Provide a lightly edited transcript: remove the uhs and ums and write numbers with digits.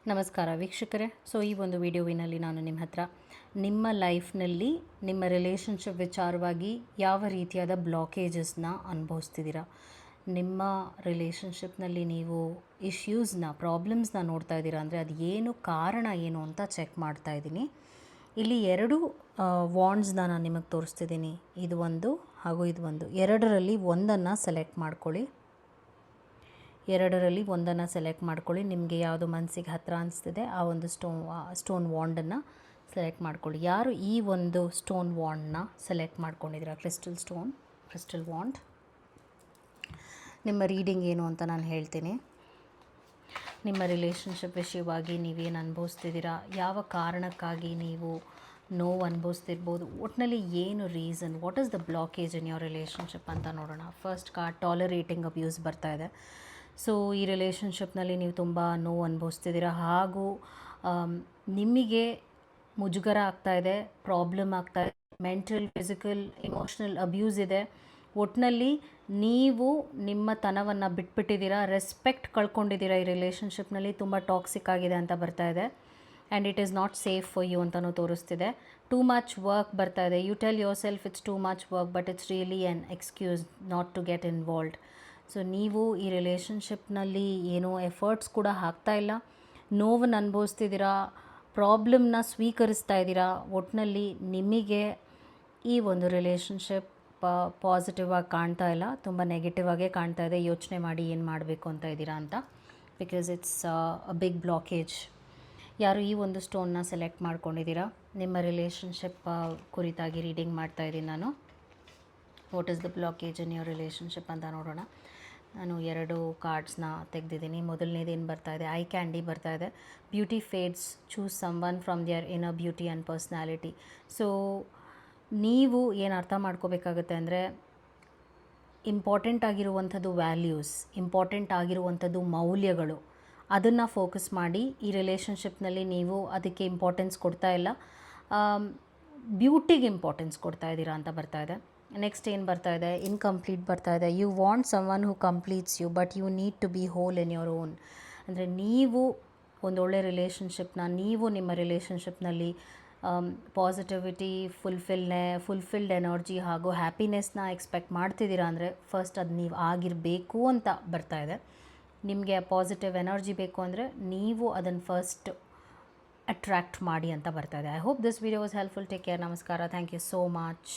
ನಮಸ್ಕಾರ ವೀಕ್ಷಕರೇ. ಈ ಒಂದು ವಿಡಿಯೋವಿನಲ್ಲಿ ನಾನು ನಿಮ್ಮ ಹತ್ರ ನಿಮ್ಮ ಲೈಫ್ನಲ್ಲಿ ನಿಮ್ಮ ರಿಲೇಷನ್ಶಿಪ್ ವಿಚಾರವಾಗಿ ಯಾವ ರೀತಿಯಾದ ಬ್ಲಾಕೇಜಸ್ನ ಅನುಭವಿಸ್ತಿದ್ದೀರಾ, ನಿಮ್ಮ ರಿಲೇಷನ್ಶಿಪ್ನಲ್ಲಿ ನೀವು ಪ್ರಾಬ್ಲಮ್ಸ್ನ ನೋಡ್ತಾ ಇದ್ದೀರಾ ಅಂದರೆ ಅದು ಏನು ಕಾರಣ ಏನು ಅಂತ ಚೆಕ್ ಮಾಡ್ತಾ ಇದ್ದೀನಿ. ಇಲ್ಲಿ ಎರಡು ವಾಂಡ್ಸ್ನ ನಾನು ನಿಮಗೆ ತೋರಿಸ್ತಿದ್ದೀನಿ. ಇದು ಒಂದು ಹಾಗೂ ಇದು ಒಂದು. ಎರಡರಲ್ಲಿ ಒಂದನ್ನು ಸೆಲೆಕ್ಟ್ ಮಾಡ್ಕೊಳ್ಳಿ. ಸೆಲೆಕ್ಟ್ ಮಾಡ್ಕೊಳ್ಳಿ. ನಿಮಗೆ ಯಾವುದು ಮನಸ್ಸಿಗೆ ಹತ್ತಿರ ಅನಿಸ್ತಿದೆ ಆ ಒಂದು ಸ್ಟೋನ್ ವಾಂಡನ್ನು ಸೆಲೆಕ್ಟ್ ಮಾಡ್ಕೊಳ್ಳಿ. ಯಾರು ಈ ಒಂದು ಸ್ಟೋನ್ ವಾಂಡನ್ನ ಸೆಲೆಕ್ಟ್ ಮಾಡ್ಕೊಂಡಿದ್ದೀರಾ, ಕ್ರಿಸ್ಟಲ್ ವಾಂಡ್, ನಿಮ್ಮ ರೀಡಿಂಗ್ ಏನು ಅಂತ ನಾನು ಹೇಳ್ತೀನಿ. ನಿಮ್ಮ ರಿಲೇಷನ್ಶಿಪ್ ವಿಷಯವಾಗಿ ನೀವೇನು ಅನುಭವಿಸ್ತಿದ್ದೀರಾ, ಯಾವ ಕಾರಣಕ್ಕಾಗಿ ನೀವು ನೋವು ಅನುಭವಿಸ್ತಿರ್ಬೋದು, ಒಟ್ಟಿನಲ್ಲಿ ಏನು reason, what is the blockage in your relationship ಅಂತ ನೋಡೋಣ. ಫಸ್ಟ್ ಕಾರ್ಡ್ ಟಾಲರೇಟಿಂಗ್ ಅಬ್ಯೂಸ್ ಬರ್ತಾ ಇದೆ. ಈ ರಿಲೇಷನ್ಶಿಪ್ನಲ್ಲಿ ನೀವು ತುಂಬ ನೋವು ಅನುಭವಿಸ್ತಿದ್ದೀರಾ ಹಾಗೂ ನಿಮಗೆ ಮುಜುಗರ ಆಗ್ತಾಯಿದೆ, ಪ್ರಾಬ್ಲಮ್ ಆಗ್ತಾಯಿದೆ, ಮೆಂಟಲ್, ಫಿಸಿಕಲ್, ಇಮೋಷ್ನಲ್ ಅಬ್ಯೂಸ್ ಇದೆ. ಒಟ್ಟಿನಲ್ಲಿ ನೀವು ನಿಮ್ಮ ತನವನ್ನು ಬಿಟ್ಬಿಟ್ಟಿದ್ದೀರಾ, ರೆಸ್ಪೆಕ್ಟ್ ಕಳ್ಕೊಂಡಿದ್ದೀರಾ. ಈ ರಿಲೇಷನ್ಶಿಪ್ನಲ್ಲಿ ತುಂಬ ಟಾಕ್ಸಿಕ್ ಆಗಿದೆ ಅಂತ ಬರ್ತಾ ಇದೆ. And it is not safe for you ಅಂತಲೂ ತೋರಿಸ್ತಿದೆ. ಟೂ ಮಚ್ ವರ್ಕ್ ಬರ್ತಾ ಇದೆ. You tell yourself it's too much work, but it's really an excuse not to get involved. ನೀವು ಈ ರಿಲೇಷನ್ಶಿಪ್ನಲ್ಲಿ ಏನೋ ಎಫರ್ಟ್ಸ್ ಕೂಡ ಹಾಕ್ತಾ ಇಲ್ಲ, ನೋವನ್ನು ಅನುಭವಿಸ್ತಿದ್ದೀರಾ, ಪ್ರಾಬ್ಲಮ್ನ ಸ್ವೀಕರಿಸ್ತಾ ಇದ್ದೀರಾ. ಒಟ್ಟಿನಲ್ಲಿ ನಿಮಗೆ ಈ ಒಂದು ರಿಲೇಷನ್ಶಿಪ್ ಪಾಸಿಟಿವ್ ಆಗಿ ಕಾಣ್ತಾ ಇಲ್ಲ, ತುಂಬ ನೆಗೆಟಿವ್ ಆಗೇ ಕಾಣ್ತಾ ಇದೆ. ಯೋಚನೆ ಮಾಡಿ ಏನು ಮಾಡಬೇಕು ಅಂತ ಇದ್ದೀರಾ ಅಂತ, because it's a big blockage. ಯಾರು ಈ ಒಂದು ಸ್ಟೋನ್ನ ಸೆಲೆಕ್ಟ್ ಮಾಡ್ಕೊಂಡಿದ್ದೀರಾ, ನಿಮ್ಮ ರಿಲೇಷನ್ಶಿಪ್ ಕುರಿತಾಗಿ ರೀಡಿಂಗ್ ಮಾಡ್ತಾ ಇದ್ದೀನಿ ನಾನು. What is the blockage in your relationship ಅಂತ ನೋಡೋಣ. ನಾನು ಎರಡು ಕಾರ್ಡ್ಸ್ನ ತೆಗೆದಿದ್ದೀನಿ. ಮೊದಲನೇದೇನು ಬರ್ತಾ ಇದೆ, ಐ ಕ್ಯಾಂಡಿ ಬರ್ತಾ ಇದೆ. Beauty fades, choose someone from their inner beauty and personality. ನೀವು ಏನು ಅರ್ಥ ಮಾಡ್ಕೋಬೇಕಾಗುತ್ತೆ ಅಂದರೆ, ಇಂಪಾರ್ಟೆಂಟ್ ಆಗಿರುವಂಥದ್ದು ವ್ಯಾಲ್ಯೂಸ್, ಇಂಪಾರ್ಟೆಂಟ್ ಆಗಿರುವಂಥದ್ದು ಮೌಲ್ಯಗಳು, ಅದನ್ನು ಫೋಕಸ್ ಮಾಡಿ. ಈ ರಿಲೇಷನ್ಶಿಪ್ನಲ್ಲಿ ನೀವು ಅದಕ್ಕೆ ಇಂಪಾರ್ಟೆನ್ಸ್ ಕೊಡ್ತಾ ಇಲ್ಲ, ಬ್ಯೂಟಿಗೆ ಇಂಪಾರ್ಟೆನ್ಸ್ ಕೊಡ್ತಾ ಇದ್ದೀರಾ ಅಂತ ಬರ್ತಾ ಇದೆ. ನೆಕ್ಸ್ಟ್ ಏನು ಬರ್ತಾ ಇದೆ, ಇನ್ಕಂಪ್ಲೀಟ್ ಬರ್ತಾ ಇದೆ. You want someone who completes you, but you need to be whole in your own. ಅಂದರೆ ನೀವು ಒಂದೊಳ್ಳೆ ರಿಲೇಷನ್ಶಿಪ್ನ, ನೀವು ನಿಮ್ಮ ರಿಲೇಷನ್ಶಿಪ್ನಲ್ಲಿ ಪಾಸಿಟಿವಿಟಿ, ಫುಲ್ಫಿಲ್ಡ್ ಎನರ್ಜಿ ಹಾಗೂ ಹ್ಯಾಪಿನೆಸ್ನ ಎಕ್ಸ್ಪೆಕ್ಟ್ ಮಾಡ್ತಿದ್ದೀರಾ ಅಂದರೆ ಫಸ್ಟ್ ಅದು ನೀವು ಆಗಿರಬೇಕು ಅಂತ ಬರ್ತಾ ಇದೆ. ನಿಮಗೆ ಪಾಸಿಟಿವ್ ಎನರ್ಜಿ ಬೇಕು ಅಂದರೆ ನೀವು ಅದನ್ನು ಫಸ್ಟ್ ಅಟ್ರ್ಯಾಕ್ಟ್ ಮಾಡಿ ಅಂತ ಬರ್ತಾ ಇದೆ. I hope this video was helpful. Take care. ನಮಸ್ಕಾರ. Thank you so much.